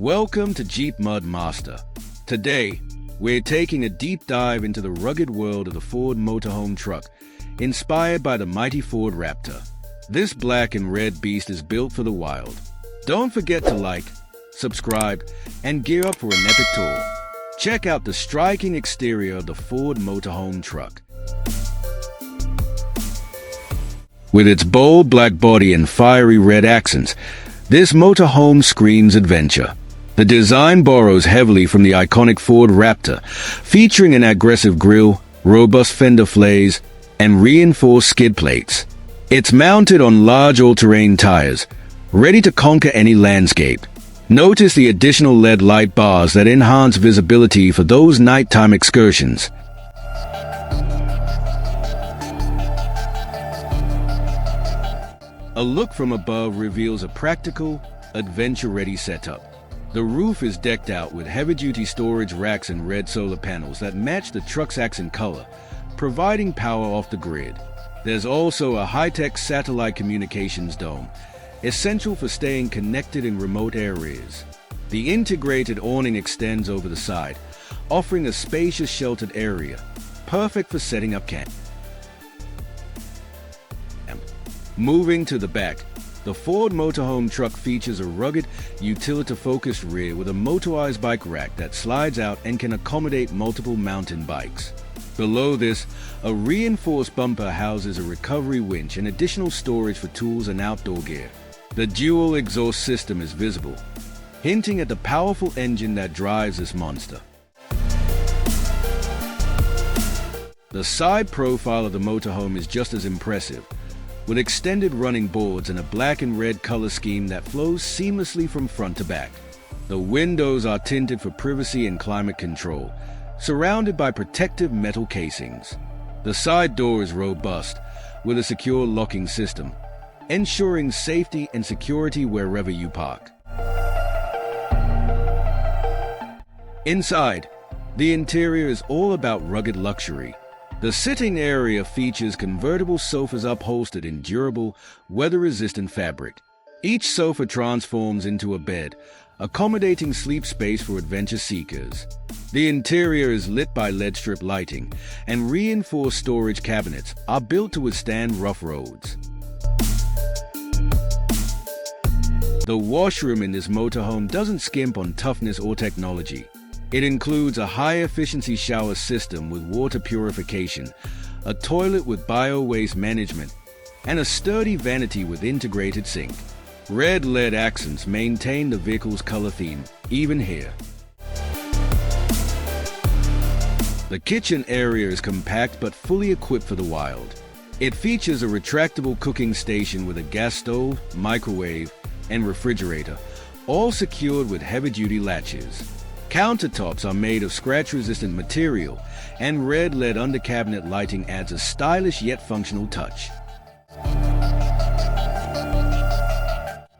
Welcome to Jeep Mud Master. Today, we're taking a deep dive into the rugged world of the Ford Motorhome Truck, inspired by the mighty Ford Raptor. This black and red beast is built for the wild. Don't forget to like, subscribe, and gear up for an epic tour. Check out the striking exterior of the Ford Motorhome Truck. With its bold black body and fiery red accents, this motorhome screams adventure. The design borrows heavily from the iconic Ford Raptor, featuring an aggressive grille, robust fender flares, and reinforced skid plates. It's mounted on large all-terrain tires, ready to conquer any landscape. Notice the additional LED light bars that enhance visibility for those nighttime excursions. A look from above reveals a practical, adventure-ready setup. The roof is decked out with heavy-duty storage racks and red solar panels that match the truck's accent color, providing power off the grid. There's also a high-tech satellite communications dome, essential for staying connected in remote areas. The integrated awning extends over the side, offering a spacious sheltered area, perfect for setting up camp. Moving to the back, the Ford Motorhome Truck features a rugged, utility-focused rear with a motorized bike rack that slides out and can accommodate multiple mountain bikes. Below this, a reinforced bumper houses a recovery winch and additional storage for tools and outdoor gear. The dual exhaust system is visible, hinting at the powerful engine that drives this monster. The side profile of the motorhome is just as impressive, with extended running boards and a black and red color scheme that flows seamlessly from front to back. The windows are tinted for privacy and climate control, surrounded by protective metal casings. The side door is robust, with a secure locking system, ensuring safety and security wherever you park. Inside, the interior is all about rugged luxury. The sitting area features convertible sofas upholstered in durable, weather-resistant fabric. Each sofa transforms into a bed, accommodating sleep space for adventure seekers. The interior is lit by LED strip lighting, and reinforced storage cabinets are built to withstand rough roads. The washroom in this motorhome doesn't skimp on toughness or technology. It includes a high-efficiency shower system with water purification, a toilet with bio-waste management, and a sturdy vanity with integrated sink. Red LED accents maintain the vehicle's color theme, even here. The kitchen area is compact but fully equipped for the wild. It features a retractable cooking station with a gas stove, microwave, and refrigerator, all secured with heavy-duty latches. Countertops are made of scratch-resistant material, and red LED under-cabinet lighting adds a stylish yet functional touch.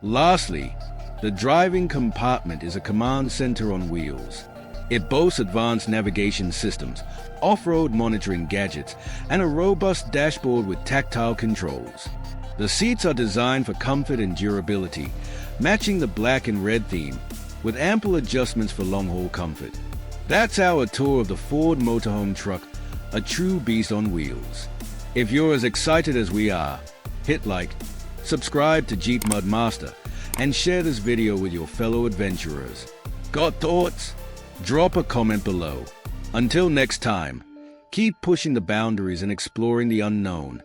Lastly, the driving compartment is a command center on wheels. It boasts advanced navigation systems, off-road monitoring gadgets, and a robust dashboard with tactile controls. The seats are designed for comfort and durability, matching the black and red theme, with ample adjustments for long-haul comfort. That's our tour of the Ford Motorhome Truck, a true beast on wheels. If you're as excited as we are, hit like, subscribe to Jeep Mud Master, and share this video with your fellow adventurers. Got thoughts? Drop a comment below. Until next time, keep pushing the boundaries and exploring the unknown.